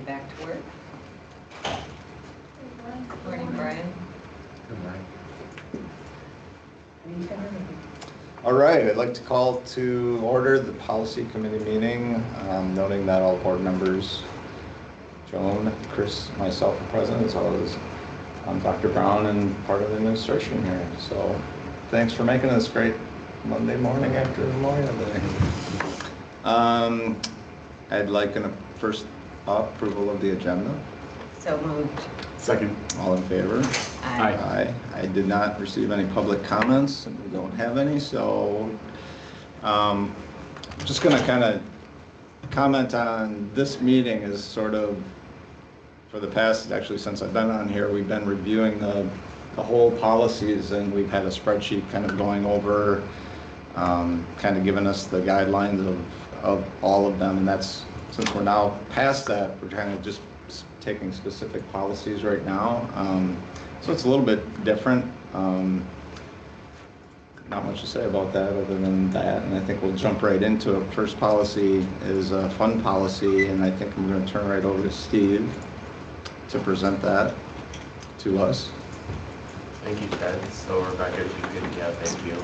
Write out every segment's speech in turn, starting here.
back to work. Good morning, Brian. Good morning. All right, I'd like to call to order the policy committee meeting, noting that all board members, Joan, Chris, myself are present, as well as Dr. Brown and part of the administration here. So thanks for making this great Monday morning after Memorial Day. I'd like first approval of the agenda. So moved. Second. All in favor? Aye. Aye. I did not receive any public comments, and we don't have any, so just going to kind of comment on this meeting is sort of, for the past, actually since I've been on here, we've been reviewing the whole policies, and we've had a spreadsheet kind of going over, kind of giving us the guidelines of all of them, and that's, since we're now past that, we're kind of just taking specific policies right now. So it's a little bit different. Not much to say about that other than that, and I think we'll jump right into it. First policy is a fund policy, and I think I'm going to turn right over to Steve to present that to us. Thank you, Ted. So Rebecca, if you could, yeah, thank you.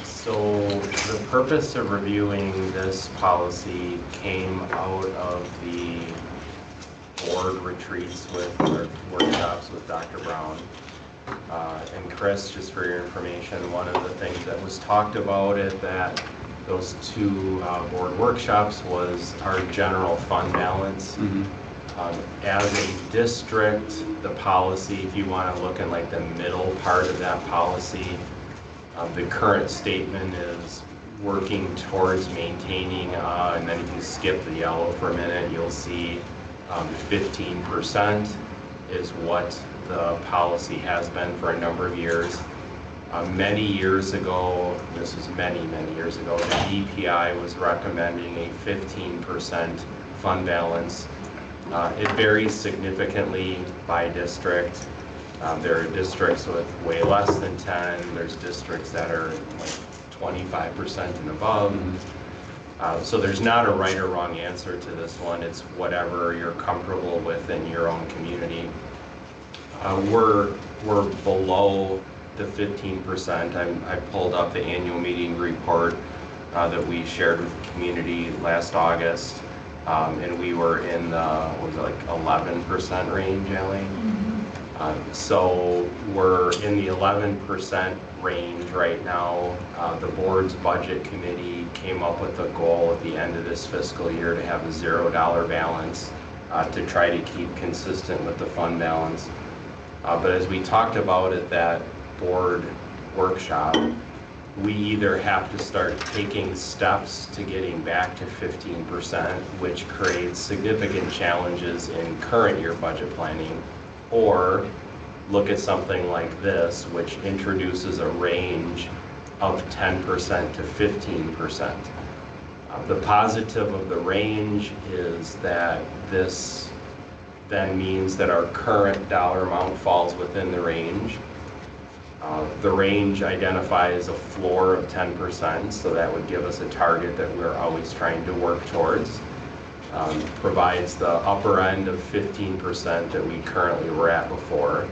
So the purpose of reviewing this policy came out of the board retreats with, or workshops with Dr. Brown. And Chris, just for your information, one of the things that was talked about at those two board workshops was our general fund balance. Mm-hmm. As a district, the policy, if you want to look in like the middle part of that policy, the current statement is working towards maintaining, and then if you skip the yellow for a minute, you'll see 15% is what the policy has been for a number of years. Many years ago, this was many years ago, the EPI was recommending a 15% fund balance. It varies significantly by district. There are districts with way less than 10. There's districts that are like 25% and above. So there's not a right or wrong answer to this one. It's whatever you're comfortable with in your own community. We're below the 15%. I pulled up the annual meeting report that we shared with the community last August, and we were in the, what was it, like 11% range, Ellie? So we're in the 11% range right now. The board's budget committee came up with a goal at the end of this fiscal year to have a $0 balance to try to keep consistent with the fund balance. But as we talked about at that board workshop, we either have to start taking steps to getting back to 15%, which creates significant challenges in current year budget planning, or look at something like this, which introduces a range of 10% to 15%. The positive of the range is that this then means that our current dollar amount falls within the range. The range identifies a floor of 10%, so that would give us a target that we're always trying to work towards. Provides the upper end of 15% that we currently were at before.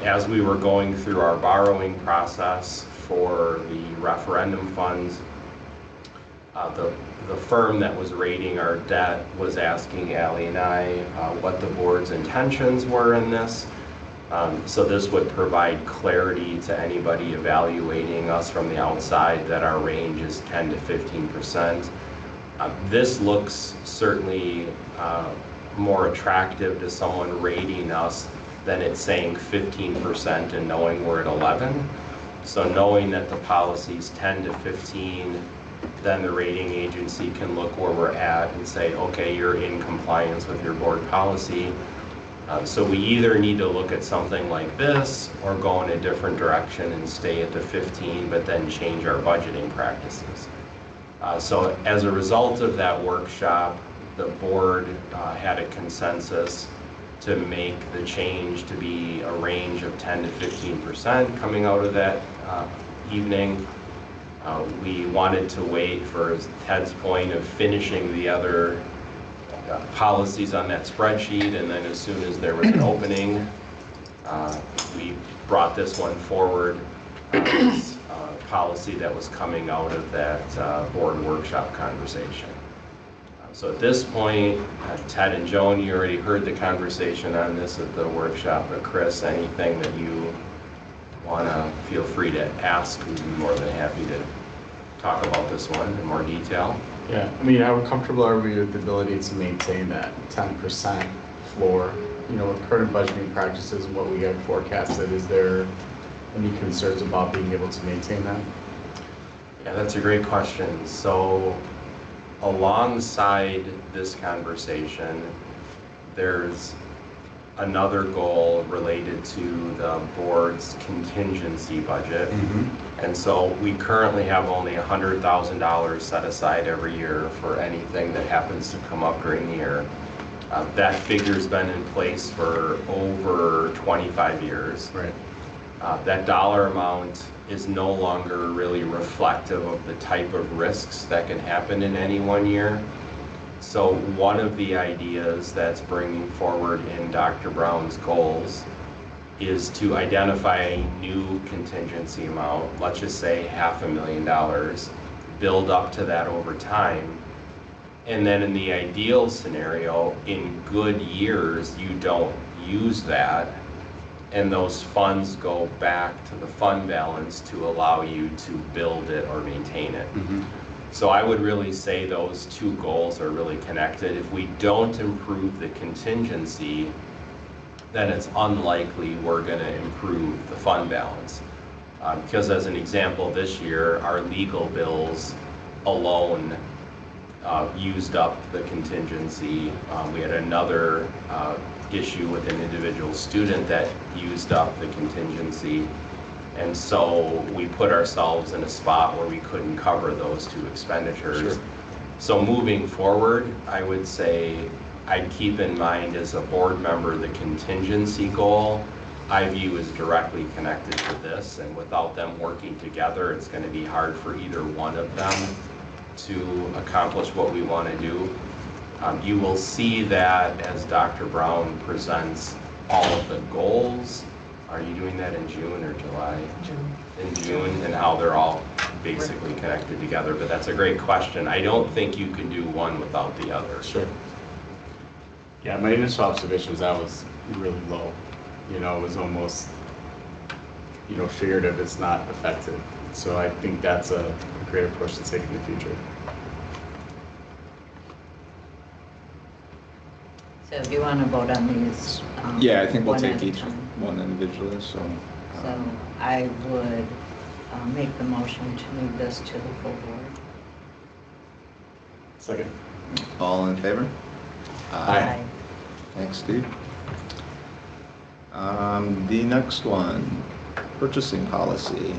As we were going through our borrowing process for the referendum funds, the firm that was rating our debt was asking Allie and I what the board's intentions were in this. So this would provide clarity to anybody evaluating us from the outside that our range is 10 to 15%. This looks certainly more attractive to someone rating us than it's saying 15% and knowing we're at 11. So knowing that the policy's 10 to 15, then the rating agency can look where we're at and say, okay, you're in compliance with your board policy. So we either need to look at something like this or go in a different direction and stay at the 15, but then change our budgeting practices. So as a result of that workshop, the board had a consensus to make the change to be a range of 10 to 15% coming out of that evening. We wanted to wait for Ted's point of finishing the other policies on that spreadsheet, and then as soon as there was an opening, we brought this one forward. This policy that was coming out of that board workshop conversation. So at this point, Ted and Joan, you already heard the conversation on this at the workshop, but Chris, anything that you want to, feel free to ask. We'd be more than happy to talk about this one in more detail. Yeah, I mean, how comfortable are we with the ability to maintain that 10% floor? You know, with current budgeting practices and what we have forecasted, is there any concerns about being able to maintain that? Yeah, that's a great question. So alongside this conversation, there's another goal related to the board's contingency budget. And so we currently have only $100,000 set aside every year for anything that happens to come up during the year. That figure's been in place for over 25 years. Right. That dollar amount is no longer really reflective of the type of risks that can happen in any one year. So one of the ideas that's bringing forward in Dr. Brown's goals is to identify a new contingency amount, let's just say $500,000, build up to that over time. And then in the ideal scenario, in good years, you don't use that, and those funds go back to the fund balance to allow you to build it or maintain it. So I would really say those two goals are really connected. If we don't improve the contingency, then it's unlikely we're going to improve the fund balance. Because as an example, this year, our legal bills alone used up the contingency. We had another issue with an individual student that used up the contingency. And so we put ourselves in a spot where we couldn't cover those two expenditures. Sure. So moving forward, I would say I'd keep in mind as a board member the contingency goal I view is directly connected to this, and without them working together, it's going to be hard for either one of them to accomplish what we want to do. You will see that as Dr. Brown presents all of the goals. Are you doing that in June or July? June. In June, and how they're all basically connected together. But that's a great question. I don't think you can do one without the other. Sure. Yeah, my initial observation was that was really low. You know, it was almost, you know, figurative, it's not effective. So I think that's a great approach to take in the future. So do you want to vote on these? Yeah, I think we'll one take at a each time? one individually, so. So I would make the motion to move this to the full board. Second. All in favor? Aye. Thanks, Steve. The next one, purchasing policy.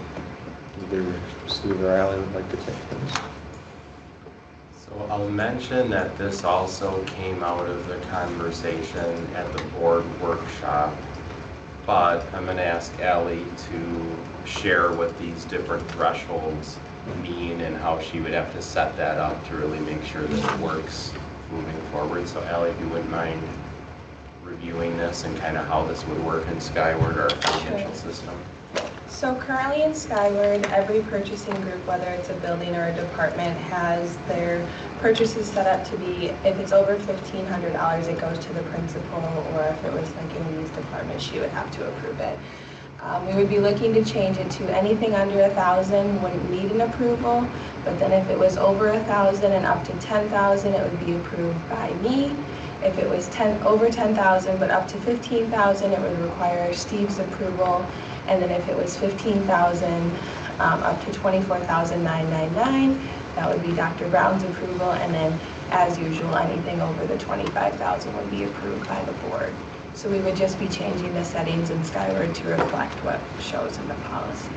Either Steve or Ally would like to take this. So I'll mention that this also came out of the conversation at the board workshop, but I'm going to ask Ally to share what these different thresholds mean and how she would have to set that up to really make sure that it works moving forward. So Ally, if you wouldn't mind reviewing this and kind of how this would work in Skyward, our financial system. So currently in Skyward, every purchasing group, whether it's a building or a department, has their purchases set up to be, if it's over $1,500, it goes to the principal, or if it was like in Lee's department, she would have to approve it. We would be looking to change it to anything under $1,000 wouldn't need an approval, but then if it was over $1,000 and up to $10,000, it would be approved by me. If it was over $10,000 but up to $15,000, it would require Steve's approval. And then if it was $15,000 up to $24,999, that would be Dr. Brown's approval. And then, as usual, anything over the $25,000 would be approved by the board. So we would just be changing the settings in Skyward to reflect what shows in the policy.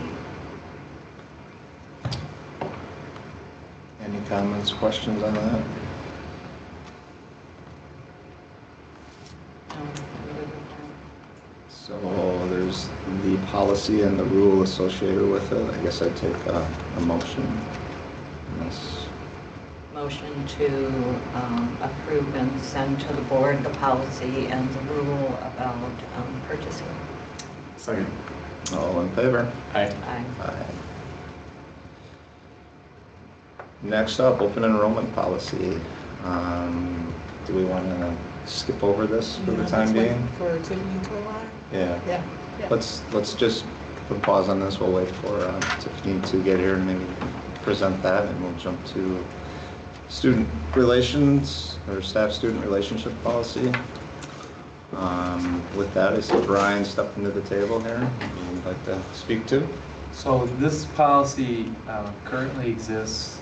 Any comments, questions on that? So there's the policy and the rule associated with it. I guess I'd take a motion. Yes. motion to approve and send to the board the policy and the rule about purchasing. Second. All in favor? Aye. Aye. Aye. Next up, open enrollment policy. Do we want to skip over this for the time being? For Tiffany to align? Yeah. Yeah. Let's just put a pause on this. We'll wait for Tiffany to get here and maybe present that, and we'll jump to student relations or staff-student relationship policy. With that, I see Brian stepped into the table here. Would like to speak to? So this policy currently exists.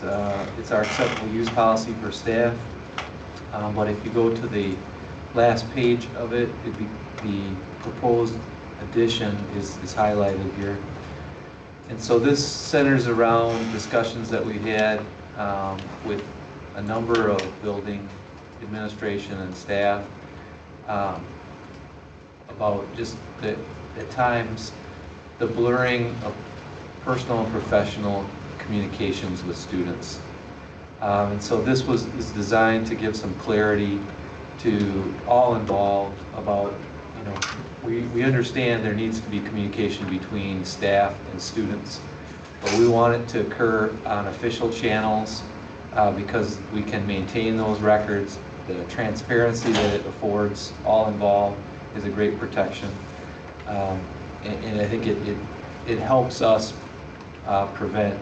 It's our acceptable use policy for staff. But if you go to the last page of it, the proposed addition is highlighted here. And so this centers around discussions that we've had with a number of building administration and staff about just at times the blurring of personal and professional communications with students. And so this is designed to give some clarity to all involved about, we understand there needs to be communication between staff and students, but we want it to occur on official channels because we can maintain those records. The transparency that it affords all involved is a great protection. And I think it helps us prevent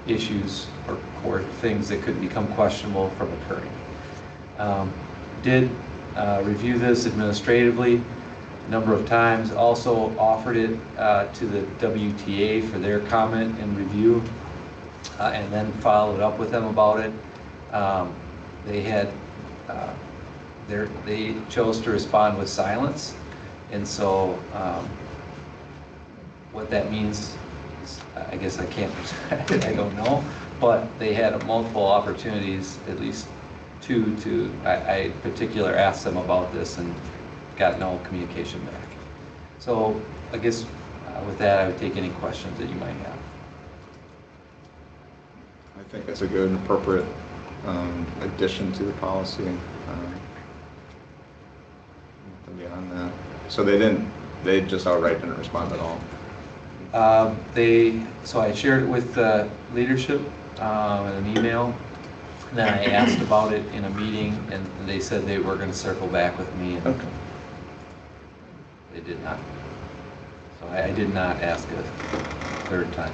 issues or things that could become questionable from occurring. Did review this administratively a number of times, also offered it to the WTA for their comment and review, and then followed up with them about it. They chose to respond with silence, and so what that means is, I guess I can't, I don't know, but they had multiple opportunities, at least two, I particular asked them about this and got no communication back. So I guess with that, I would take any questions that you might have. I think that's a good and appropriate addition to the policy. Beyond that, so they just outright didn't respond at all. So I shared it with leadership in an email, and then I asked about it in a meeting, and they said they were going to circle back with me, and Okay. they did not. So I did not ask a third time.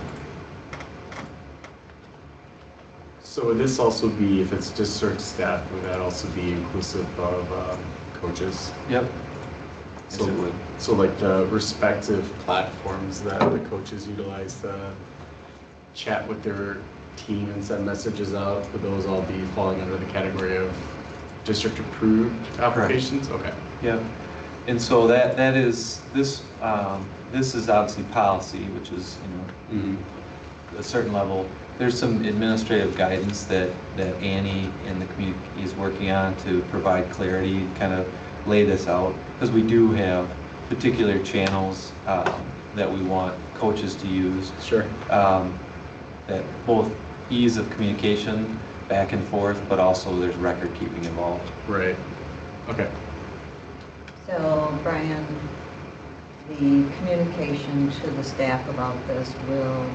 So would this also be, if it's just certain staff, would that also be inclusive of coaches? Yep. Yes, So, it would. so like the respective platforms that the coaches utilize to chat with their team and send messages out, would those all be falling under the category of district approved applications? Okay. Yep. And so that is, this is obviously policy, which is, a certain level. There's some administrative guidance that Annie and the community is working on to provide clarity, kind of lay this out, because we do have particular channels that we want coaches to use. Sure. That both ease of communication back and forth, but also there's record keeping involved. Right. Okay. So, Brian, the communication to the staff about this will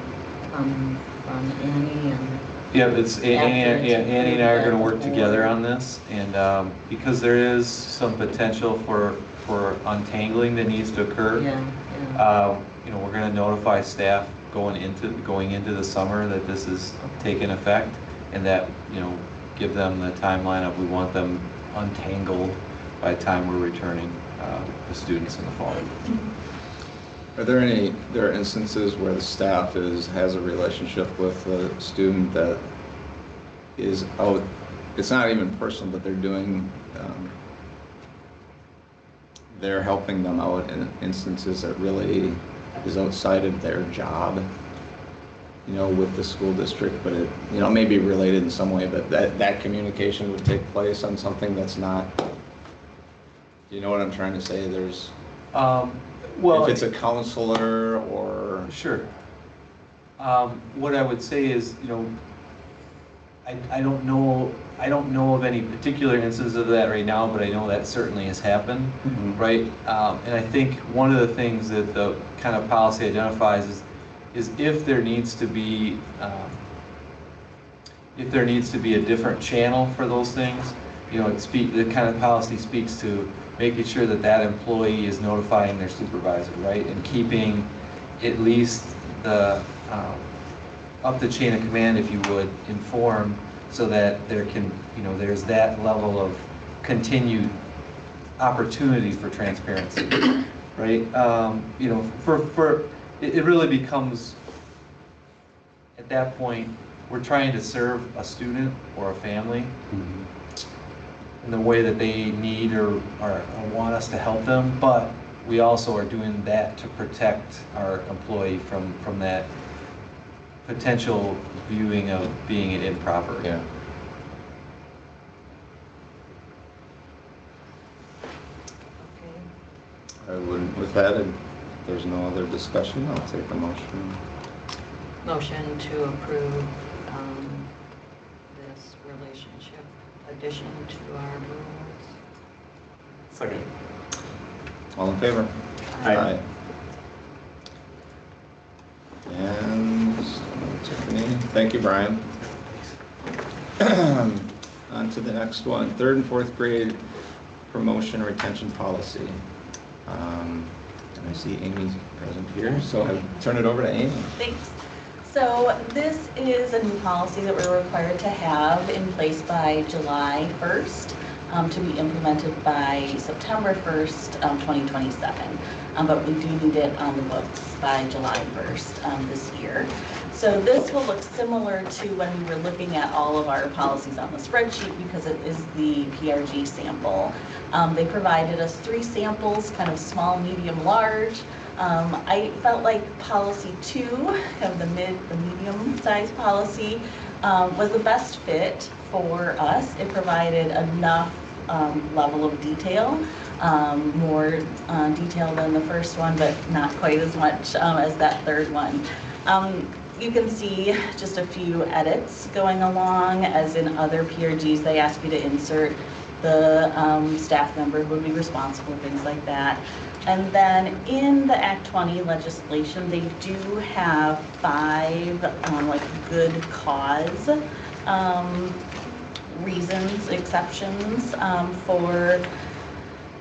come from Annie and... Yeah, it's Annie and I are going to work After together on this, and because there is some potential for untangling that needs to occur. Yeah. We're going to notify staff going into the summer that this is taking effect, and that give them the timeline of we want them untangled by the time we're returning the students in the fall. Are there instances where the staff has a relationship with a student that is out, it's not even personal, but they're doing, they're helping them out in instances that really is outside of their job, with the school district, but it, may be related in some way, but that communication would take place on something that's not, you know what I'm trying to say? There's, Well, if it's a counselor or... Sure. What I would say is, I don't know of any particular instances of that right now, but I know that certainly has happened, right? And I think one of the things that the kind of policy identifies is if there needs to be a different channel for those things, you know, the kind of policy speaks to making sure that that employee is notifying their supervisor, right? And keeping at least the up the chain of command, if you would, informed, so that there can, you know, there's that level of continued opportunity for transparency, right? You know, it really becomes, at that point, we're trying to serve a student or a family in the way that they need or want us to help them, but we also are doing that to protect our employee from that potential viewing of being improper. Yeah. Okay. I would, with that, if there's no other discussion, I'll take the motion. Motion to approve this relationship addition to our rules. Second. All in favor? Aye. And Tiffany, thank you, Brian. On to the next one, 3rd and 4th grade promotion retention policy. And I see Amy's present here, so I'll turn it over to Amy. Thanks. So this is a new policy that we're required to have in place by July 1st, to be implemented by September 1st, 2027. But we do need it on the books by July 1st this year. So this will look similar to when we were looking at all of our policies on the spreadsheet, because it is the PRG sample. They provided us 3 samples, kind of small, medium, large. I felt like policy 2, kind of the medium size policy, was the best fit for us. It provided enough level of detail, more detail than the first one, but not quite as much as that 3rd one. You can see just a few edits going along, as in other PRGs, they ask you to insert the staff member who would be responsible, things like that. And then in the Act 20 legislation, they do have 5 like good cause reasons, exceptions for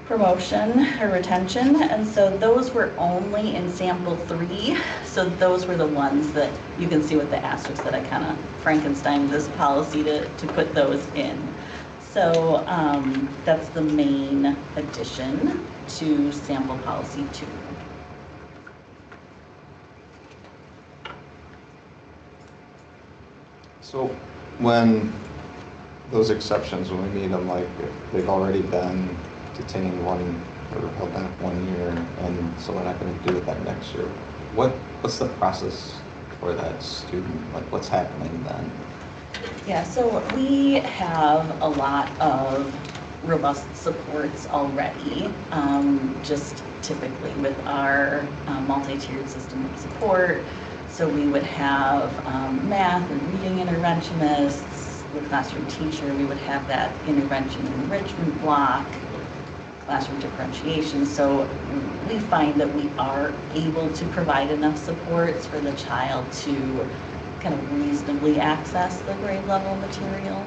promotion or retention, and so those were only in sample 3. So those were the ones that you can see with the asterisks that I kind of Frankensteined this policy to put those in. So that's the main addition to sample policy 2. So when those exceptions, when we need them, like if they've already been detained 1 or held back 1 year, and so we're not going to do it that next year, what's the process for that student? Like what's happening then? Yeah, so we have a lot of robust supports already, just typically with our multi-tiered system of support. So we would have math and reading interventionists, the classroom teacher, we would have that intervention enrichment block, classroom differentiation. So we find that we are able to provide enough supports for the child to kind of reasonably access the grade level material.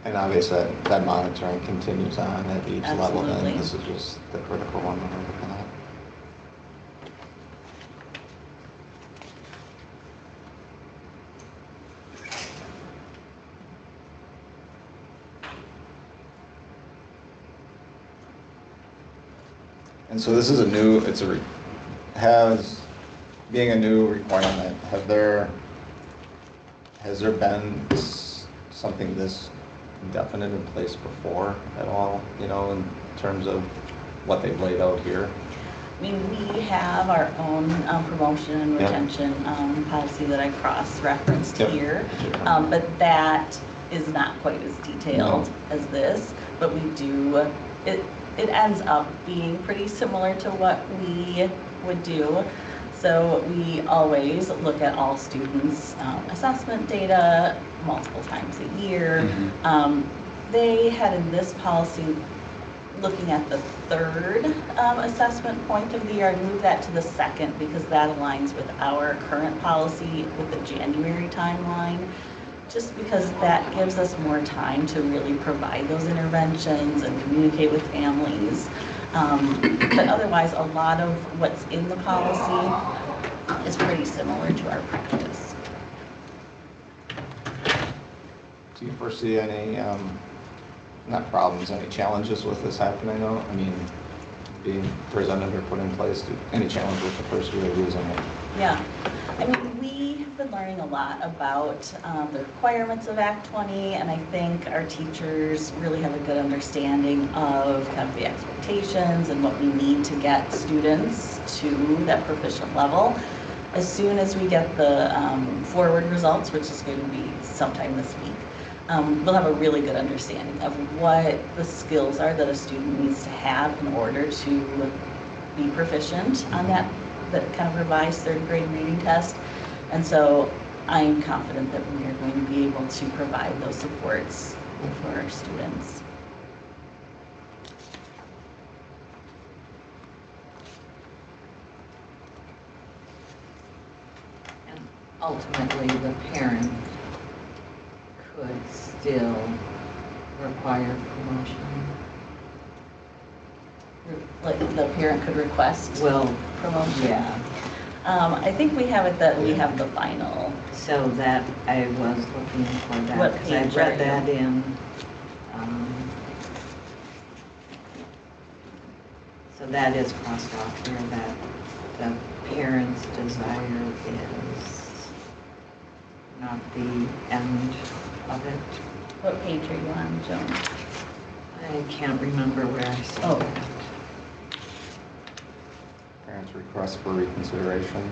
And obviously that monitoring continues on at each level, Absolutely. and this is just the critical one that we're looking at. And so this is a new, being a new requirement, has there been something this definite in place before at all, you know, in terms of what they've laid out here? I mean, we have our own promotion and Yeah. retention policy that I cross-referenced Yeah. here, but that is not quite as detailed as this, but we do, it ends up being pretty similar to what we would do. So we always look at all students' assessment data multiple times a year. They had in this policy, looking at the third assessment point of the year, I'd move that to the second because that aligns with our current policy with the January timeline. Just because that gives us more time to really provide those interventions and communicate with families. But otherwise, a lot of what's in the policy is pretty similar to our practice. Do you foresee any, not problems, any challenges with this happening though? I mean, being presented or put in place, any challenge with the first year using it? Yeah, I mean, we've been learning a lot about the requirements of Act 20, and I think our teachers really have a good understanding of kind of the expectations and what we need to get students to that proficient level. As soon as we get the forward results, which is going to be sometime this week, we'll have a really good understanding of what the skills are that a student needs to have in order to be proficient on that kind of revised third grade reading test. And so I am confident that we are going to be able to provide those supports for our students. And ultimately, the parent could still require promotion. Like the parent could request Well, promotion. yeah. I think we have it that we have the final. So that, I was looking for that. What Because I page read are you? that in, so that is crossed off here, that the parent's desire is not the end of it. What page are you on, Joan? I can't remember where I saw Oh. that. Parents' request for reconsideration.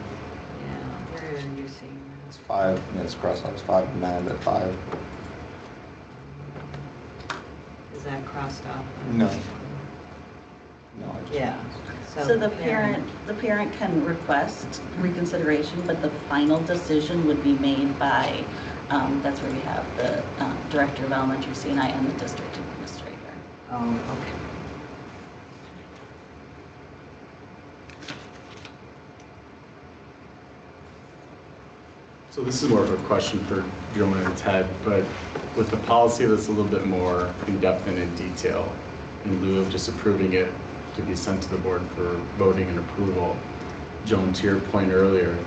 Yeah, where are you seeing It's this? 5, and it's crossed out, it's 5 amended at 5. Is that crossed off? No. No, I just. Yeah. So the parent can request reconsideration, but the final decision would be made by, that's where we have the director of elementary C&I and the district administrator. Oh, okay. So this is more of a question for Joan and Ted, but with the policy that's a little bit more in-depth and in detail, in lieu of just approving it to be sent to the board for voting and approval, Joan, to your point earlier,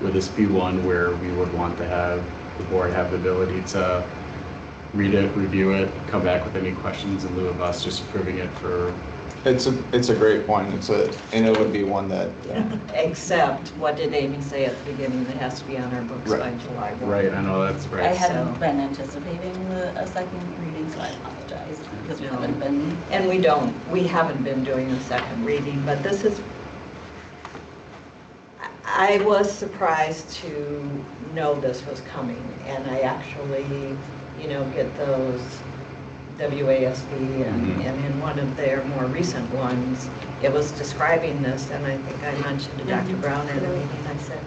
would this be one where we would want to have the board have the ability to read it, review it, come back with any questions in lieu of us just approving it for? It's a great point. And it would be one that, Except, what did Amy say at the beginning? It has to be on our books by Right. July 1. Right, I know that's right. I hadn't So- been anticipating a second reading, so I apologize because we No. haven't been. And we haven't been doing a second reading, but this is, I was surprised to know this was coming, and I actually, get those WASB, and in one of their more recent ones, it was describing this, and I think I mentioned to Dr. Brown at a meeting, I said,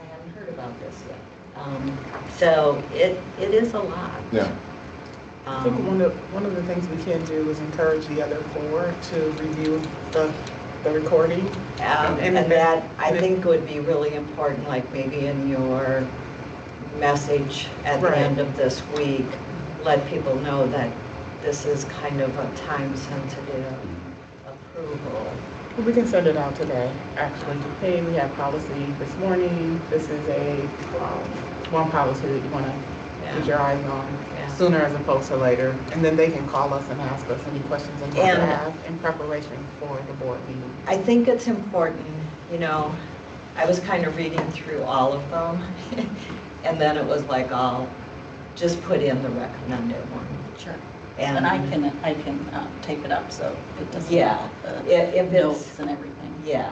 I haven't heard about this yet. So it is a lot. yeah. I think one of the things we can do is encourage the other four to review the recording. And that, I think, would be really important, like maybe in your message at the Right. end of this week, let people know that this is kind of a time-sensitive approval. We can send it out today, actually. Hey, we have policy this morning. This is a one policy that you want to Yeah. get your eyes on Yeah. sooner as opposed to later. And then they can call us and ask us any questions they might And- have in preparation for the board meeting. I think it's important, I was kind of reading through all of them, and then it was like, I'll just put in the recommended one. Sure. And I can tape it up so it doesn't Yeah, have if the it's- notes and everything. Yeah,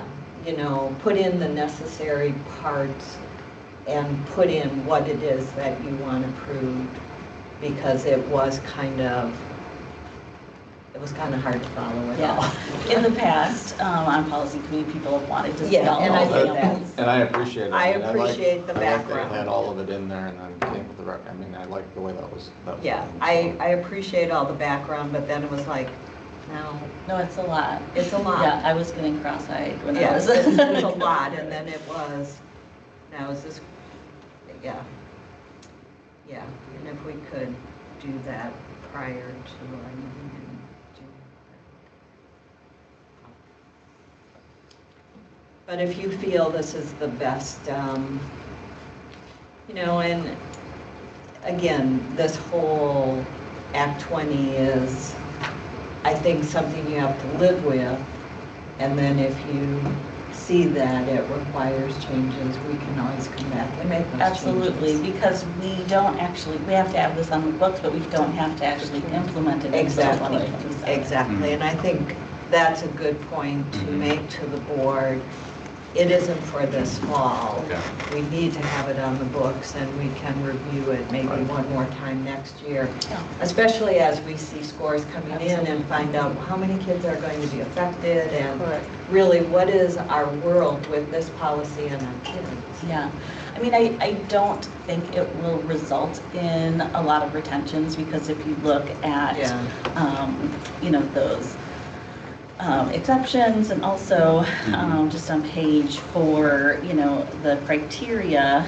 put in the necessary parts and put in what it is that you want approved, because it was was kind of hard to follow it all. Yeah. In the past, on policy committee, people have wanted to see Yeah, all and I the get that. families. And I appreciate it. I mean, appreciate the I like that background. it had all of it in there and then came with the I mean, I like the way that was Yeah, done, so. I appreciate all the background, but then it was like, no, No, it's a lot. it's a lot. Yeah, I was getting cross-eyed when I Yeah, was. it's a lot, and then it was, now is this, yeah. Yeah, and if we could do that prior to our meeting in June. But if you feel this is the best, you know, and again, this whole Act 20 is, I think, something you have to live with, and then if you see that it requires changes, we can always come back and make those Absolutely, changes. because we don't actually, we have to have this on the books, but we don't have to actually implement it until Exactly, 2027. exactly, and I think that's a good point to make to the board. It isn't for this fall. Okay. We need to have it on the books, and we can review it maybe one more time next year, Yeah. especially as we see scores coming in Absolutely. and find out how many kids are going to be affected, and Correct. really, what is our world with this policy and our kids? Yeah, I mean, I don't think it will result in a lot of retentions, because if you look at, you know, those exceptions, and also just on page 4, you know, the criteria,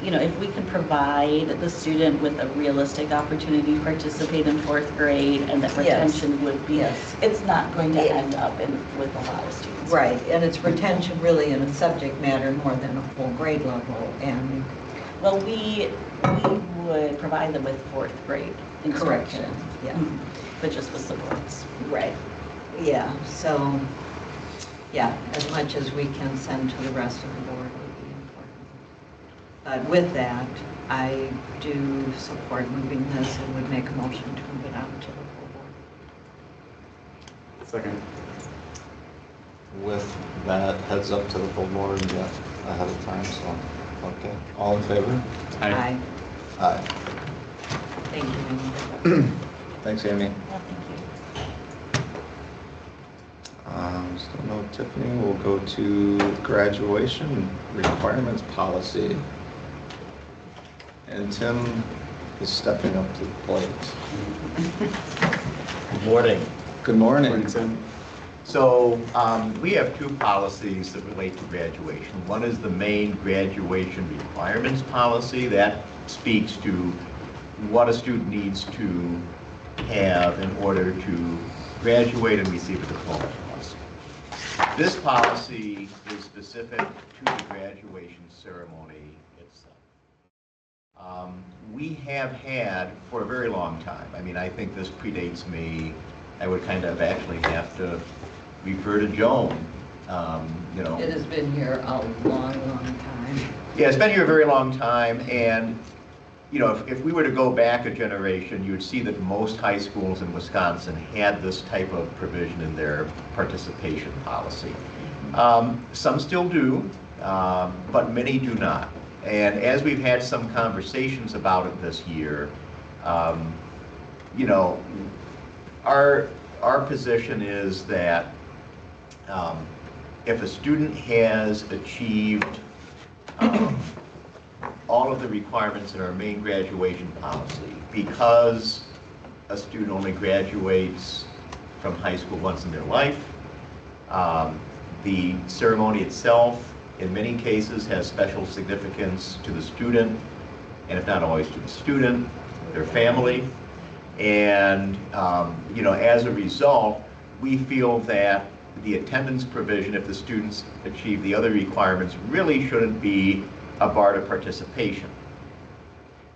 you know, if we can provide the student with a realistic opportunity to participate in 4th grade, and that retention would be, Yes. it's not going to end up with a lot of students. Right, and it's retention really in a subject matter more than a full grade level, and Well, we would provide them with 4th grade instruction. correction, yeah. But just with supports. Right, yeah, so, yeah, as much as we can send to the rest of the board would be important. But with that, I do support moving this and would make a motion to move it out to the full board. Second. With that heads up to the full board, yeah, ahead of time, so, okay. All in favor? Aye. Aye. Thank you, Amy. Thanks, Amy. Yeah, thank you. Still no Tiffany, we'll go to graduation requirements policy. And Tim is stepping up to the plate. Good morning. Good morning. Morning, Tim. So we have 2 policies that relate to graduation. One is the main graduation requirements policy that speaks to what a student needs to have in order to graduate and receive a diploma from us. This policy is specific to the graduation ceremony itself. We have had for a very long time, I mean, I think this predates me, I would kind of actually have to refer to Joan, you know. It has been here a long, long time. Yeah, it's been here a very long time, and, you know, if we were to go back a generation, you would see that most high schools in Wisconsin had this type of provision in their participation policy. Some still do, but many do not. And as we've had some conversations about it this year, you know, our position is that if a student has achieved all of the requirements in our main graduation policy, because a student only graduates from high school once in their life, the ceremony itself, in many cases, has special significance to the student, and if not always to the student, their family. And, you know, as a result, we feel that the attendance provision, if the students achieve the other requirements, really shouldn't be a bar to participation.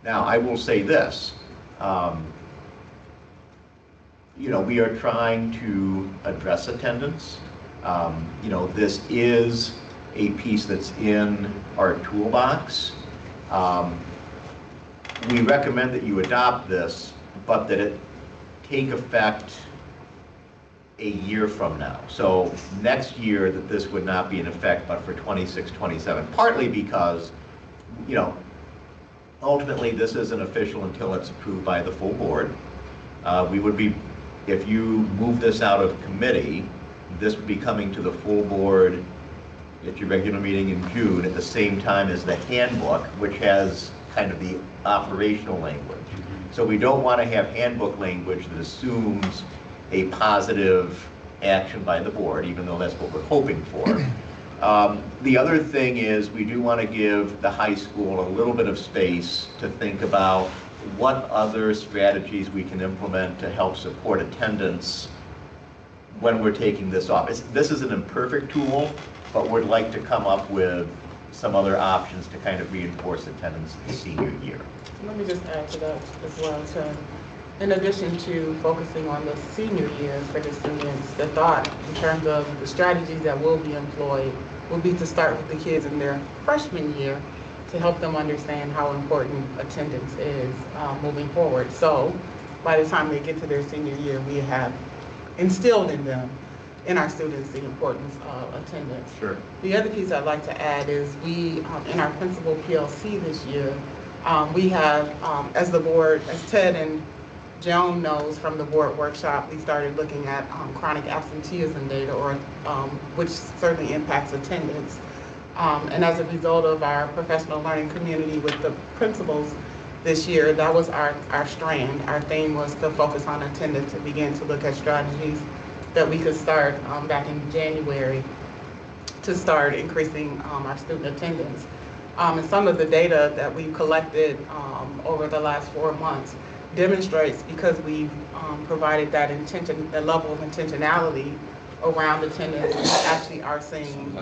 Now, I will say this, you know, we are trying to address attendance. You know, this is a piece that's in our toolbox. We recommend that you adopt this, but that it take effect a year from now. So next year that this would not be in effect, but for 26, 27, partly because, you know, ultimately this isn't official until it's approved by the full board. We would be if you move this out of committee, this would be coming to the full board at your regular meeting in June at the same time as the handbook, which has kind of the operational language. So we don't want to have handbook language that assumes a positive action by the board, even though that's what we're hoping for. The other thing is we do want to give the high school a little bit of space to think about what other strategies we can implement to help support attendance when we're taking this off. This is an imperfect tool, but we'd like to come up with some other options to kind of reinforce attendance in the senior year. Let me just add to that as well, too. In addition to focusing on the senior year for the students, the thought in terms of the strategies that will be employed will be to start with the kids in their freshman year to help them understand how important attendance is moving forward. So by the time they get to their senior year, we have instilled in them, in our students, the importance of attendance. Sure. The other piece I'd like to add is we, in our principal PLC this year, we have, as the board, as Ted and Joan knows from the board workshop, we started looking at chronic absenteeism data, or which certainly impacts attendance. And as a result of our professional learning community with the principals this year, that was our strand. Our theme was to focus on attendance and begin to look at strategies that we could start back in January to start increasing our student attendance. And some of the data that we've collected over the last 4 months demonstrates, because we've provided that level of intentionality around attendance, we actually are seeing,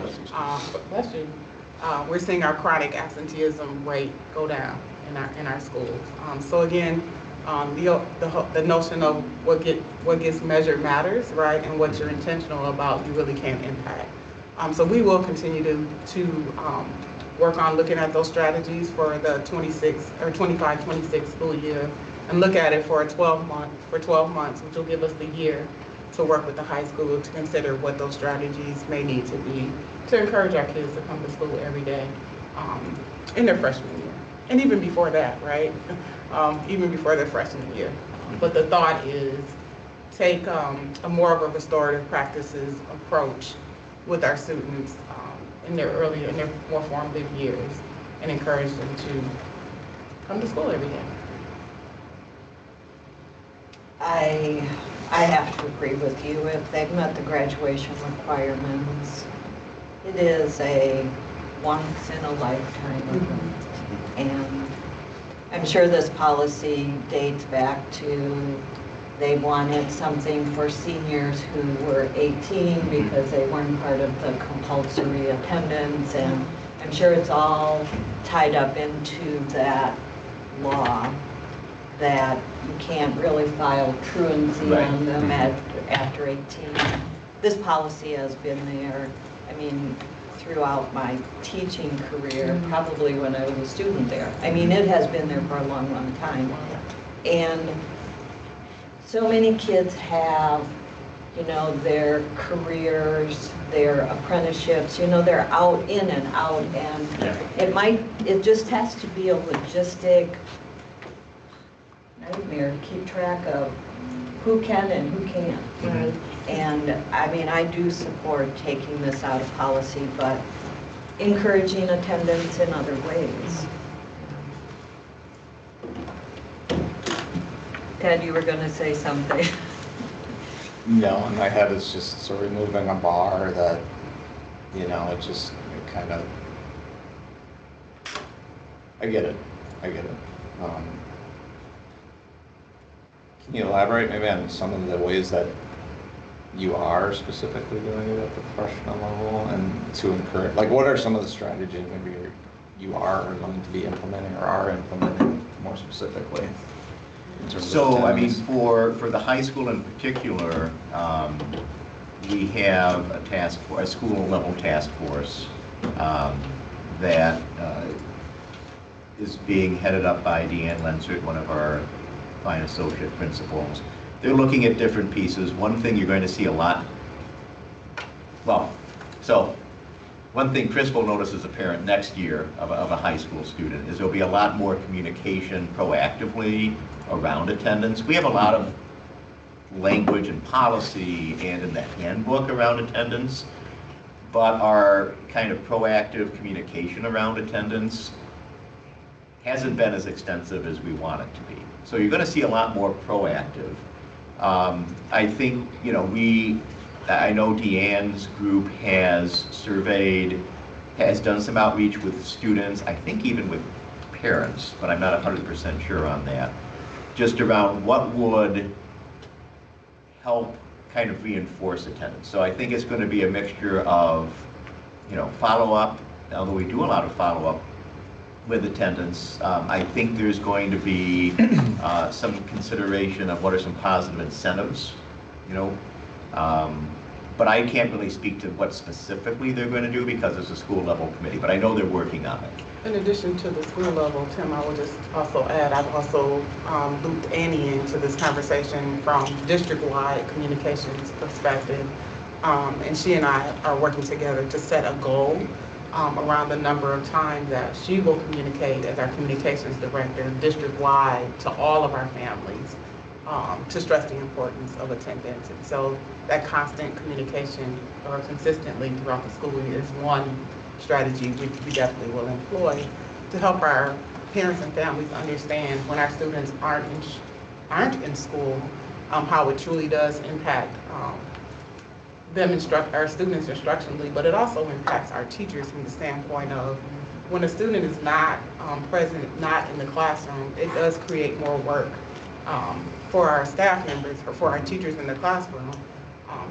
we're seeing our chronic absenteeism rate go down in our schools. So again, the notion of what gets measured matters, right? And what you're intentional about, you really can impact. So we will continue to work on looking at those strategies for the 25-26 school year, and look at it for 12 months, which will give us the year to work with the high school to consider what those strategies may need to be to encourage our kids to come to school every day in their freshman year, and even before that, right? Even before their freshman year. But the thought is take a more of a restorative practices approach with our students in their more formative years, and encourage them to come to school every day. I have to agree with you. If they've met the graduation requirements, it is a once-in-a-lifetime event. And I'm sure this policy dates back to they wanted something for seniors who were 18 because they weren't part of the compulsory attendance, and I'm sure it's all tied up into that law that you can't really file truancy on them after 18. This policy has been there, I mean, throughout my teaching career, probably when I was a student there. I mean, it has been there for a long, long time. And so many kids have, you know, their careers, their apprenticeships, you know, they're out in and out, and it just has to be a logistic nightmare to keep track of who can and who can't. Right. And I mean, I do support taking this out of policy, but encouraging attendance in other ways. Ted, you were going to say something. No, in my head it's just so removing a bar that, you know, it kind of, I get it. Can you elaborate maybe on some of the ways that you are specifically doing it at the professional level, and to encourage, like, what are some of the strategies maybe you are going to be implementing or are implementing more specifically? So, I mean, for the high school in particular, we have a school-level task force that is being headed up by Deanne Lensert, one of our fine associate principals. They're looking at different pieces. One thing you're going to see a lot, one thing Chris will notice as a parent next year of a high school student is there'll be a lot more communication proactively around attendance. We have a lot of language and policy and in the handbook around attendance, but our kind of proactive communication around attendance hasn't been as extensive as we want it to be. So you're going to see a lot more proactive. I think, you know, I know Deanne's group has surveyed, has done some outreach with students, I think even with parents, but I'm not 100% sure on that, just around what would help kind of reinforce attendance. So I think it's going to be a mixture of, you know, follow-up, although we do a lot of follow-up with attendance. I think there's going to be some consideration of what are some positive incentives, you know. But I can't really speak to what specifically they're going to do because it's a school level committee, but I know they're working on it. In addition to the school level, Tim, I would just also add, I've also looped Annie into this conversation from district-wide communications perspective. And she and I are working together to set a goal around the number of times that she will communicate as our communications director district-wide to all of our families to stress the importance of attendance. And so that constant communication or consistently throughout the school year is one strategy we definitely will employ to help our parents and families understand when our students aren't in school, how it truly does impact our students instructionally, but it also impacts our teachers from the standpoint of when a student is not present, not in the classroom, it does create more work for our staff members or for our teachers in the classroom,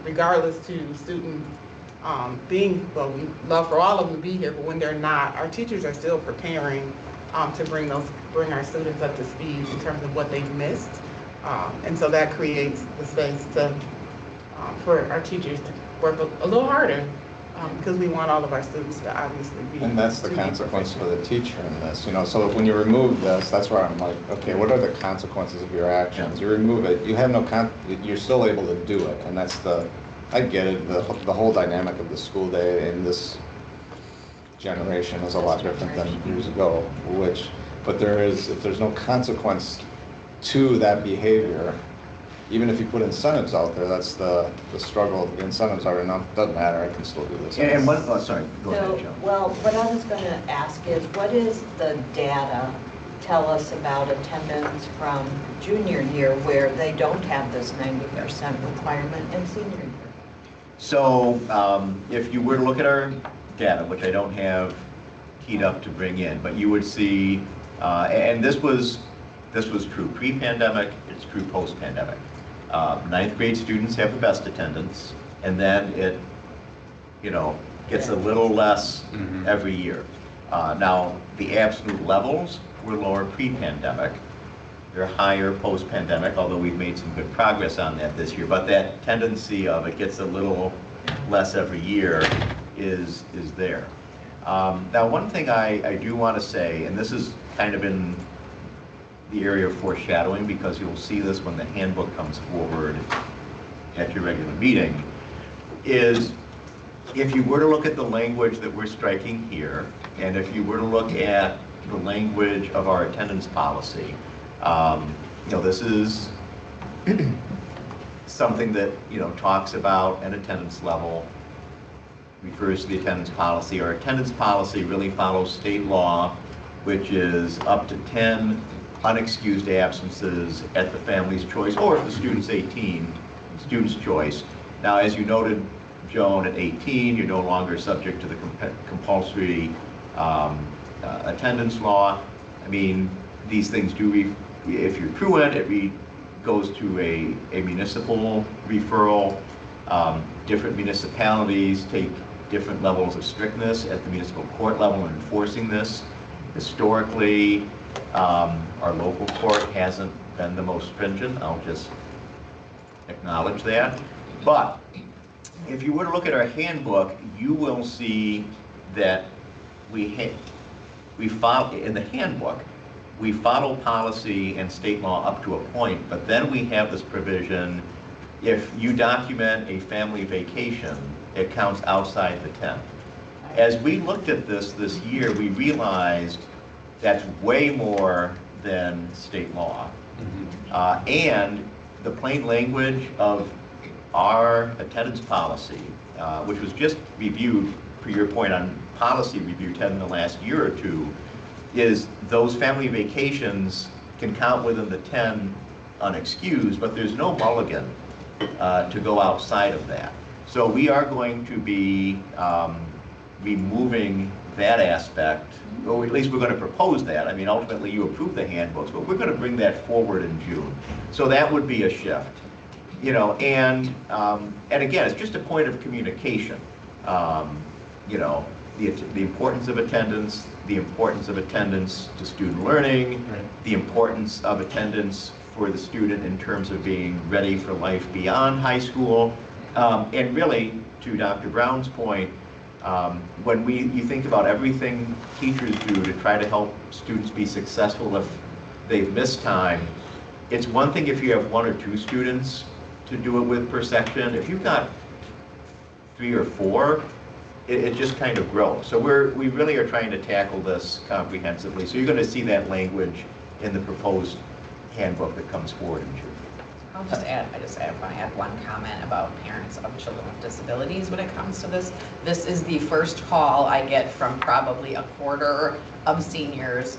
regardless to student being, well, we love for all of them to be here, but when they're not, our teachers are still preparing to bring our students up to speed in terms of what they've missed. And so that creates the space for our teachers to work a little harder because we want all of our students to obviously be. And that's the consequence for the teacher in this, you know, so when you remove this, that's where I'm like, okay, what are the consequences of your actions? You remove it, you have you're still able to do it, and that's I get it, the whole dynamic of the school day in this generation is a lot different than years ago, but if there's no consequence to that behavior, even if you put incentives out there, that's the struggle. The incentives are enough, doesn't matter, I can still do this. And sorry, go ahead, Joe. Well, what I was going to ask is, what is the data tell us about attendance from junior year where they don't have this 90% requirement and senior year? So if you were to look at our data, which I don't have keyed up to bring in, but you would see, and this was true pre-pandemic, it's true post-pandemic. Ninth grade students have the best attendance, and then it, you know, gets a little less every year. Now, the absolute levels were lower pre-pandemic. They're higher post-pandemic, although we've made some good progress on that this year. But that tendency of it gets a little less every year is there. Now, one thing I do want to say, and this is kind of in the area of foreshadowing because you'll see this when the handbook comes forward at your regular meeting, is if you were to look at the language that we're striking here, and if you were to look at the language of our attendance policy, you know, this is something that, you know, talks about an attendance level, refers to the attendance policy. Our attendance policy really follows state law, which is up to 10 unexcused absences at the family's choice, or if the student's 18, student's choice. Now, as you noted, Joan, at 18, you're no longer subject to the compulsory attendance law. I mean, these things do, if you're truant, it goes to a municipal referral. Different municipalities take different levels of strictness at the municipal court level in enforcing this. Historically, our local court hasn't been the most stringent. I'll just acknowledge that. But if you were to look at our handbook, you will see that we follow, in the handbook, we follow policy and state law up to a point, but then we have this provision, if you document a family vacation, it counts outside the 10. As we looked at this year, we realized that's way more than state law. And the plain language of our attendance policy, which was just reviewed, for your point on policy review, Ted, in the last year or two, is those family vacations can count within the 10 unexcused, but there's no mulligan to go outside of that. So we are going to be removing that aspect, or at least we're going to propose that. I mean, ultimately you approve the handbooks, but we're going to bring that forward in June. So that would be a shift, you know, and again, it's just a point of communication. You know, the importance of attendance, to student learning, Right. the importance of attendance for the student in terms of being ready for life beyond high school. And really, to Dr. Brown's point, when you think about everything teachers do to try to help students be successful if they've missed time, it's one thing if you have 1 or 2 students to do it with per section. If you've got 3 or 4, it just kind of grows. So we really are trying to tackle this comprehensively. So you're going to see that language in the proposed handbook that comes forward in June. I want to add one comment about parents of children with disabilities when it comes to this. This is the first call I get from probably a quarter of seniors,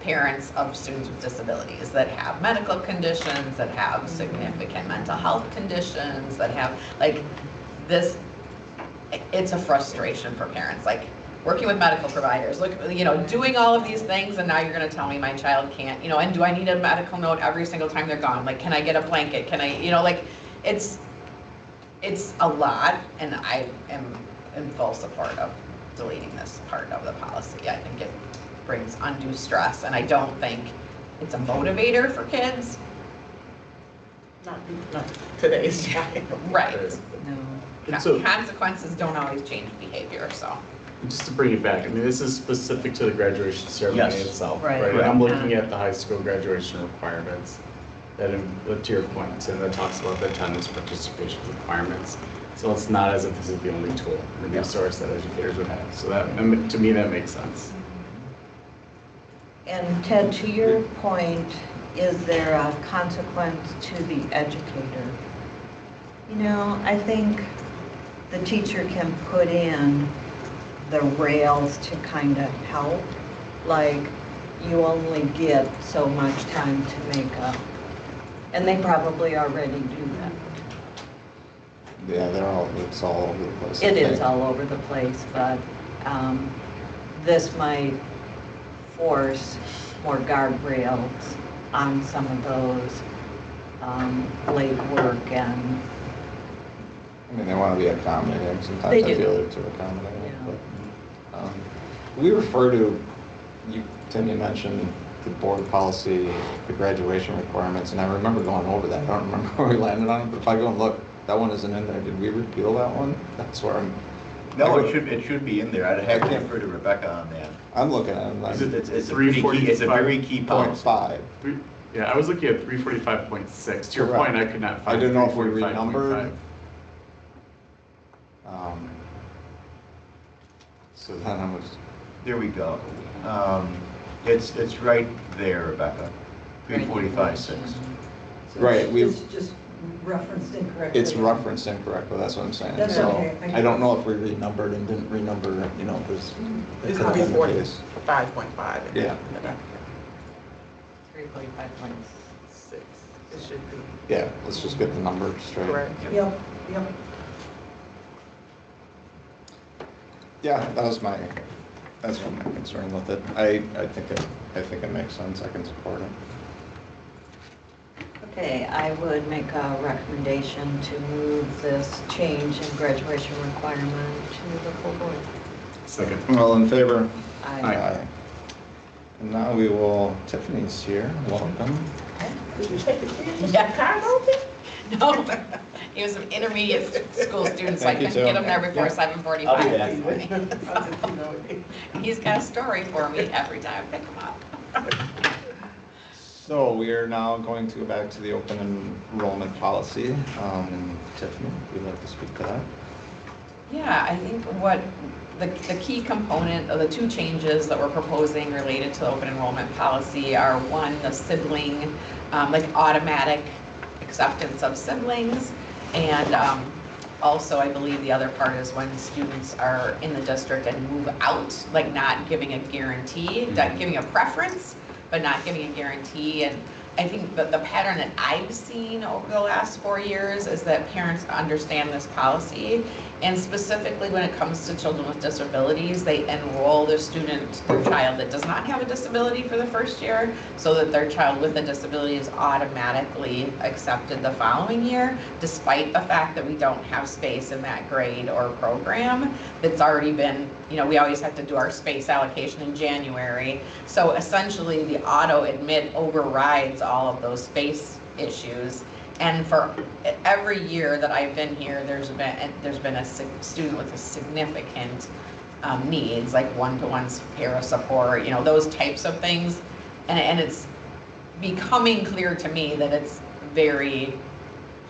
parents of students with disabilities that have medical conditions, that have significant mental health conditions, that have like this. It's a frustration for parents, like working with medical providers, look, you know, doing all of these things, and now you're going to tell me my child can't, you know, and do I need a medical note every single time they're gone? Like, can I get a blanket? Can I, you know, like, it's a lot, and I am in full support of deleting this part of the policy. I think it brings undue stress, and I don't think it's a motivator for kids. Not today's child. Right. No. And so, Consequences don't always change behavior, so. just to bring it back, I mean, this is specific to the graduation ceremony Yes. itself, Right. right? And Correct. I'm looking at the high school graduation requirements that, to your point, and that talks about the attendance participation requirements. So it's not as if this is the only tool, the resource that educators would have. So that, to me, that makes sense. And Ted, to your point, is there a consequence to the educator? You know, I think the teacher can put in the rails to kind of help, like you only get so much time to make up. And they probably already do that. Yeah, it's all over the place. It is all over the place, but this might force more guardrails on some of those late work and. I mean, they want to be accommodating. Sometimes They I do. feel they're too accommodating. Yeah. But, we refer to, Tim, you mentioned the board policy, the graduation requirements, and I remember going over that. I don't remember where we landed on it, but if I go and look, that one isn't in there. Did we repeal that one? That's where I'm. No, it should be in there. I'd have to defer to Rebecca on that. I'm looking at it. Is it It's a pretty key, it's a very key policy. 3.5. Yeah, I was looking at 345.6. To your Correct. point, I could not I find didn't know if we 345.5. renumbered. So then I was. There we go. It's right there, Rebecca. 345.6. Right, It's just referenced incorrectly. It's referenced incorrectly, that's what I'm saying. That's So okay. I don't know if we renumbered and didn't renumber, you know, because. It's gonna be 45.5. Yeah. 345.6. It should be, Yeah, let's just get the number straight. correct. Yep. Yeah, that's my concern with it. I think it makes sense, I can support it. Okay, I would make a recommendation to move this change in graduation requirement to the full board. Second. All in favor? Aye. And now we will, Tiffany's here, welcome. Did you take the kids? Yeah. Car open? No, he was an intermediate school student, so I Thank you, couldn't get him there Tim. before Yeah. 7:45 I'll be this back. morning. He's got a story for me every time I pick him up. So we are now going to go back to the open enrollment policy. And Tiffany, would you like to speak to that? Yeah, I think what the key component of the two changes that we're proposing related to the open enrollment policy are, one, the sibling, like automatic acceptance of siblings. And also, I believe the other part is when students are in the district and move out, like not giving a guarantee, not giving a preference, but not giving a guarantee. And I think that the pattern that I've seen over the last 4 years is that parents understand this policy, and specifically when it comes to children with disabilities, they enroll their child that does not have a disability for the first year, so that their child with a disability is automatically accepted the following year, despite the fact that we don't have space in that grade or program that's already been, you know, we always have to do our space allocation in January. So essentially the auto admit overrides all of those space issues. And for every year that I've been here, there's been a student with a significant needs, like one-to-one para support, you know, those types of things. And it's becoming clear to me that it's very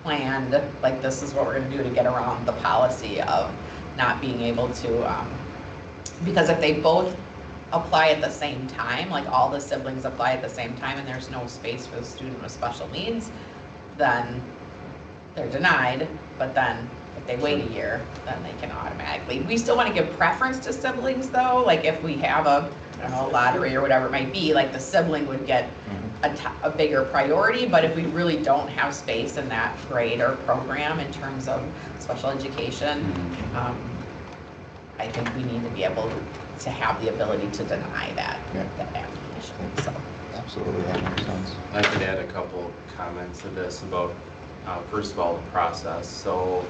planned, like this is what we're gonna do to get around the policy of not being able to, because if they both apply at the same time, like all the siblings apply at the same time and there's no space for the student with special needs, then they're denied. But then if they wait a year, then they can automatically. We still want to give preference to siblings though, like if we have a, I don't know, a lottery or whatever it might be, like the sibling would get a bigger priority. But if we really don't have space in that grade or program in terms of special education, I think we need to be able to have the ability to deny that application. So. Absolutely, that makes sense. I could add a couple comments to this about, first of all, the process. So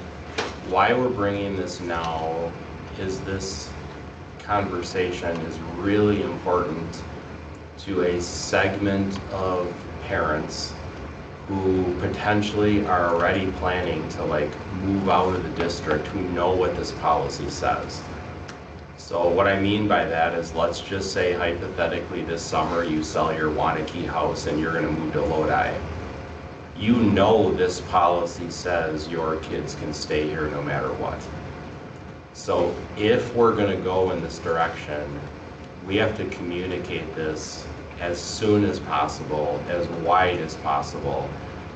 why we're bringing this now is this conversation is really important to a segment of parents who potentially are already planning to like move out of the district, who know what this policy says. So what I mean by that is, let's just say hypothetically this summer you sell your Waunakee house and you're gonna move to Lodi. You know this policy says your kids can stay here no matter what. So if we're gonna go in this direction, we have to communicate this as soon as possible, as wide as possible,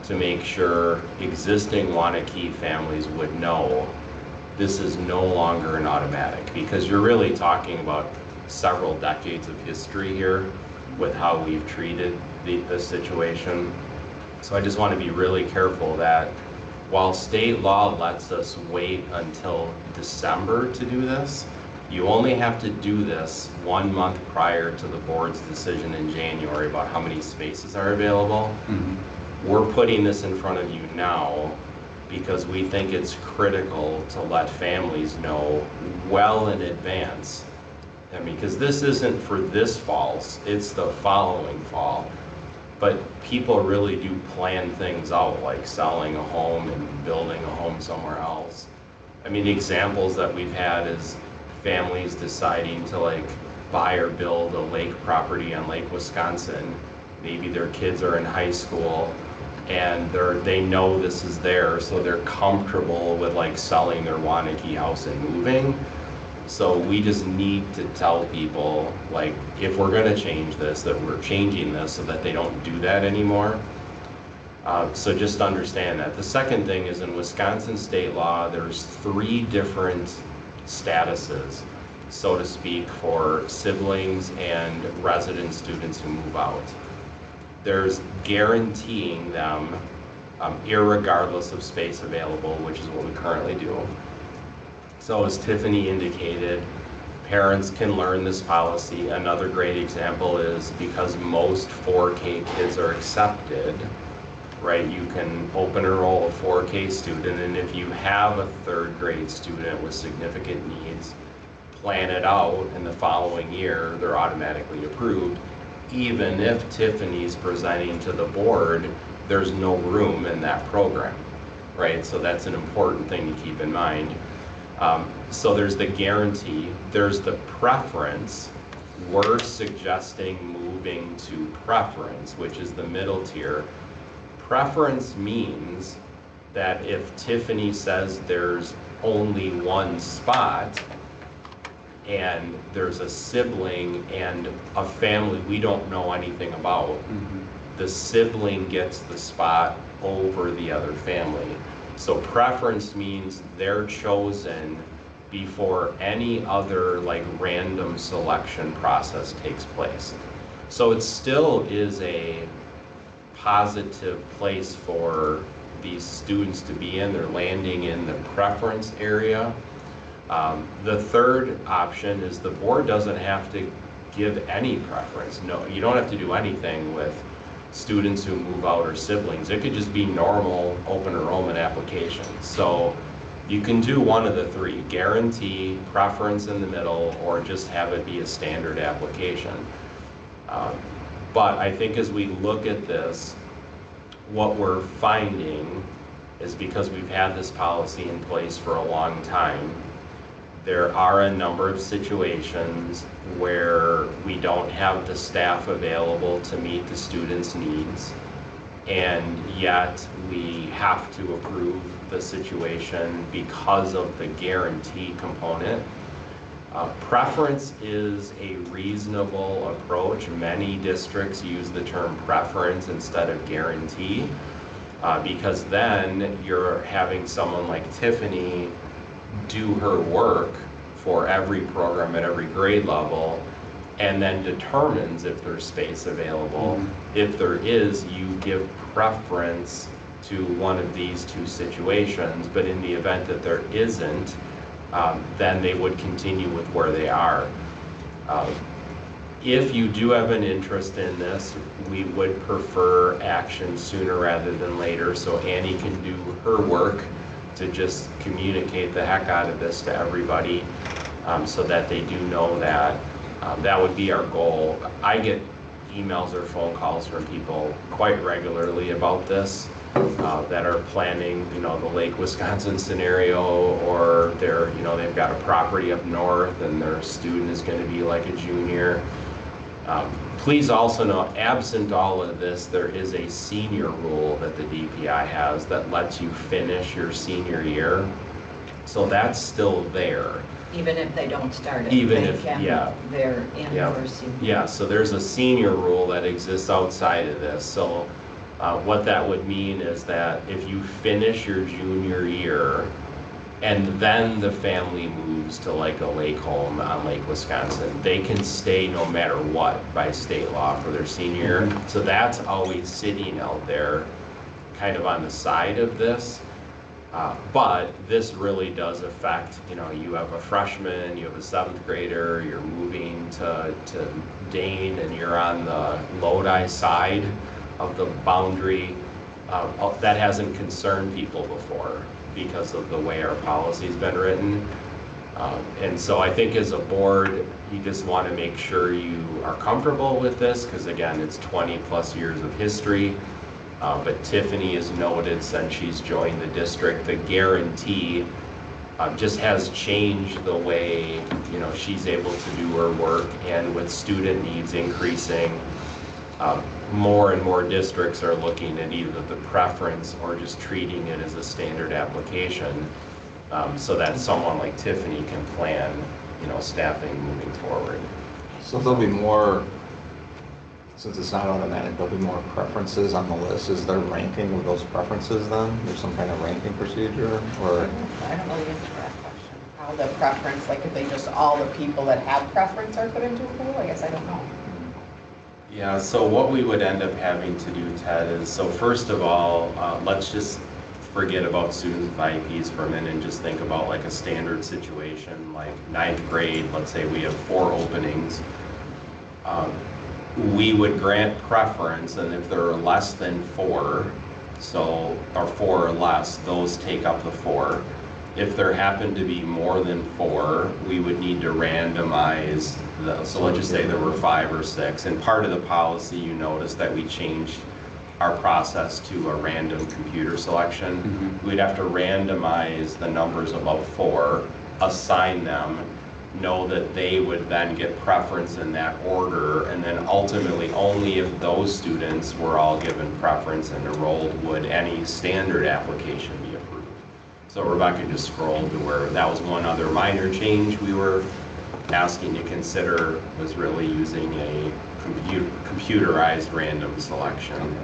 to make sure existing Waunakee families would know this is no longer an automatic, because you're really talking about several decades of history here with how we've treated this situation. So I just want to be really careful that while state law lets us wait until December to do this, you only have to do this 1 month prior to the board's decision in January about how many spaces are available. We're putting this in front of you now because we think it's critical to let families know well in advance. I mean, because this isn't for this fall, it's the following fall. But people really do plan things out, like selling a home and building a home somewhere else. I mean, the examples that we've had is families deciding to like buy or build a lake property on Lake Wisconsin. Maybe their kids are in high school and they know this is there, so they're comfortable with like selling their Waunakee house and moving. So we just need to tell people, like, if we're gonna change this, that we're changing this so that they don't do that anymore. So just understand that. The second thing is, in Wisconsin state law, there's 3 different statuses, so to speak, for siblings and resident students who move out. There's guaranteeing them irregardless of space available, which is what we currently do. So as Tiffany indicated, parents can learn this policy. Another great example is because most 4K kids are accepted, right? You can open enroll a 4K student, and if you have a 3rd grade student with significant needs, plan it out, and the following year they're automatically approved. Even if Tiffany's presenting to the board, there's no room in that program, right? So that's an important thing to keep in mind. So there's the guarantee, there's the preference. We're suggesting moving to preference, which is the middle tier. Preference means that if Tiffany says there's only 1 spot, and there's a sibling and a family we don't know anything about, the sibling gets the spot over the other family. So preference means they're chosen before any other like random selection process takes place. So it still is a positive place for these students to be in. They're landing in the preference area. The third option is the board doesn't have to give any preference. No, you don't have to do anything with students who move out or siblings. It could just be normal open enrollment applications. So you can do one of the three: guarantee, preference in the middle, or just have it be a standard application. But I think as we look at this, what we're finding is, because we've had this policy in place for a long time, there are a number of situations where we don't have the staff available to meet the students' needs, and yet we have to approve the situation because of the guarantee component. Preference is a reasonable approach. Many districts use the term preference instead of guarantee, because then you're having someone like Tiffany do her work for every program at every grade level, and then determines if there's space available. Mm-hmm. If there is, you give preference to one of these two situations, but in the event that there isn't, then they would continue with where they are. If you do have an interest in this, we would prefer action sooner rather than later, so Annie can do her work to just communicate the heck out of this to everybody, so that they do know that. That would be our goal. I get emails or phone calls from people quite regularly about this, that are planning, the Lake Wisconsin scenario, or they've got a property up north and their student is going to be like a junior. Please also know, absent all of this, there is a senior rule that the DPI has that lets you finish your senior year. So that's still there. Even if they don't start it? Even if, yeah. They're in for senior. Yeah, so there's a senior rule that exists outside of this. So what that would mean is that if you finish your junior year and then the family moves to like a lake home on Lake Wisconsin, they can stay no matter what by state law for their senior year. So that's always sitting out there kind of on the side of this. But this really does affect, you have a freshman, you have a seventh grader, you're moving to Dane, and you're on the Lodi side of the boundary. That hasn't concerned people before because of the way our policy's been written. And so I think as a board, you just want to make sure you are comfortable with this, because again, it's 20 plus years of history. But Tiffany has noted since she's joined the district, the guarantee just has changed the way she's able to do her work, and with student needs increasing, more and more districts are looking at either the preference or just treating it as a standard application, so that someone like Tiffany can plan staffing moving forward. So there'll be more, since it's not automatic, there'll be more preferences on the list. Is there ranking of those preferences then? There's some kind of ranking procedure, or? I don't know the answer to that question. How the preference, like if they just, all the people that have preference are put into a pool, I guess I don't know. Yeah, so what we would end up having to do, Ted, is, so first of all, let's just forget about students with IEPs for a minute and just think about like a standard situation, like 9th grade, let's say we have 4 openings. We would grant preference, and if there are less than 4, or 4 or less, those take up the 4. If there happen to be more than 4, we would need to randomize those. So let's just say there were 5 or 6, and part of the policy, you notice that we changed our process to a random computer selection. Mm-hmm. We'd have to randomize the numbers above 4, assign them, know that they would then get preference in that order, and then ultimately only if those students were all given preference and enrolled would any standard application be approved. So Rebecca just scrolled to where that was one other minor change we were asking to consider was really using a computerized random selection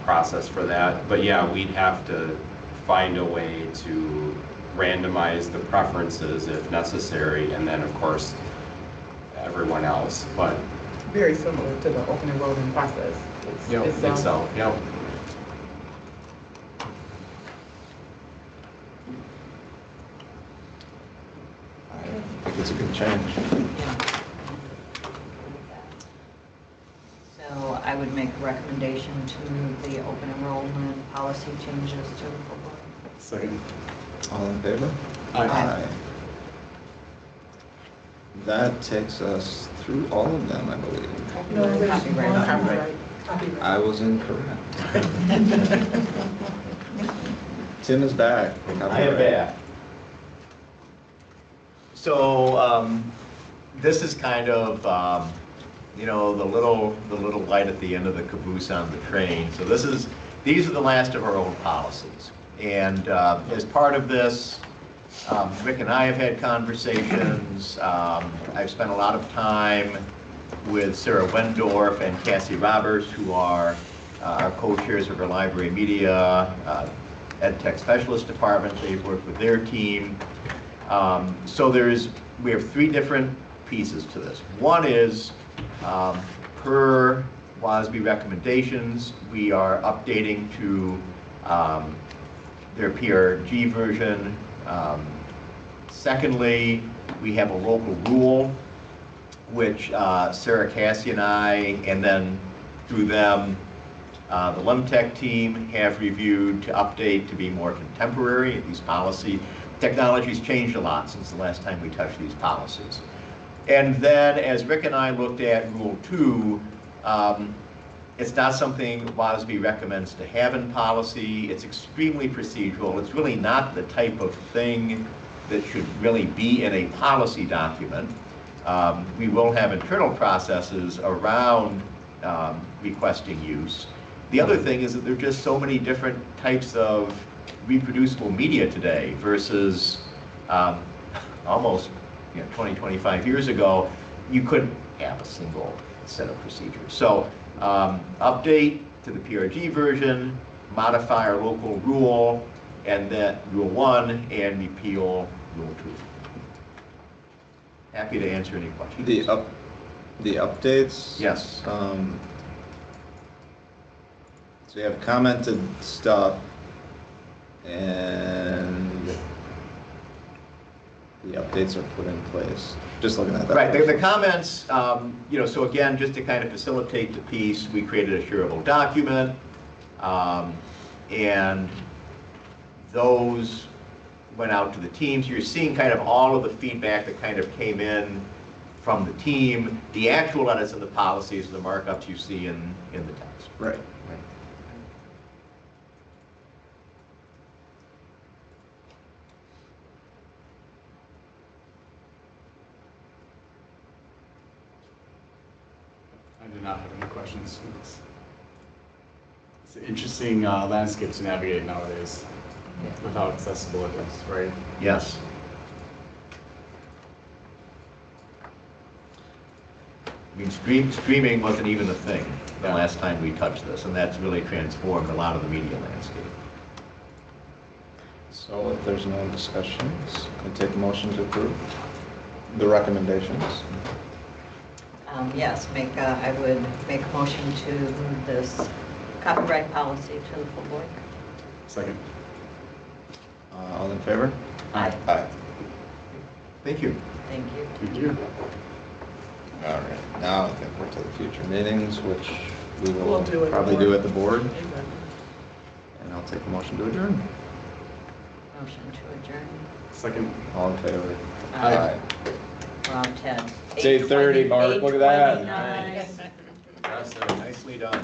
process for that. But yeah, we'd have to find a way to randomize the preferences if necessary, and then of course everyone else. But Very similar to the open enrollment process. itself, yep. I think it's a good change. Yeah. So I would make a recommendation to move the open enrollment policy changes to the full board. Second. All in favor? Aye. That takes us through all of them, I believe. No, there's Copyright. one. Copyright. Copyright. I was incorrect. Tim is back. I am back. So this is kind of, you know, the little light at the end of the caboose on the train. So these are the last of our old policies. And as part of this, Rick and I have had conversations. I've spent a lot of time with Sarah Wendorf and Cassie Roberts, who are our co-chairs of our library media ed tech specialist department. They've worked with their team. So we have three different pieces to this. One is per WASB recommendations, we are updating to their PRG version. Secondly, we have a local rule, which Sarah, Cassie, and I, and then through them, the LEMTech team have reviewed to update to be more contemporary. These policy technology's changed a lot since the last time we touched these policies. And then, as Rick and I looked at Rule 2, it's not something WASB recommends to have in policy. It's extremely procedural. It's really not the type of thing that should really be in a policy document. We will have internal processes around requesting use. The other thing is that there are just so many different types of reproducible media today versus almost 20, 25 years ago, you couldn't have a single set of procedures. So update to the PRG version, modify our local rule, and then Rule 1, and repeal Rule 2. Happy to answer any questions. The updates? Yes. So you have commented stuff, and the updates are put in place. Just looking at that. Right, the comments, so again, just to kind of facilitate the piece, we created a shareable document, and those went out to the teams. You're seeing kind of all of the feedback that kind of came in from the team. The actual edits in the policies, the markups you see in the text. Right. I do not have any questions. It's an interesting landscape to navigate nowadays with how accessible it is, right? Yes. I mean, streaming wasn't even a thing the last time we touched this, and that's really transformed a lot of the media landscape. So if there's no discussions, I take a motion to approve the recommendations. Yes, I would make a motion to move this copyright policy to the full board. Second. All in favor? Aye. Aye. Thank you. Thank you. Thank you. All right, now I think we're to the future meetings, which we will We'll do at the probably board. do at the board. Exactly. And I'll take a motion to adjourn. Motion to adjourn. Second. All in favor? Aye. Wow, Ted. It's 8:30, Mark, look at that. 8:29. Nicely done.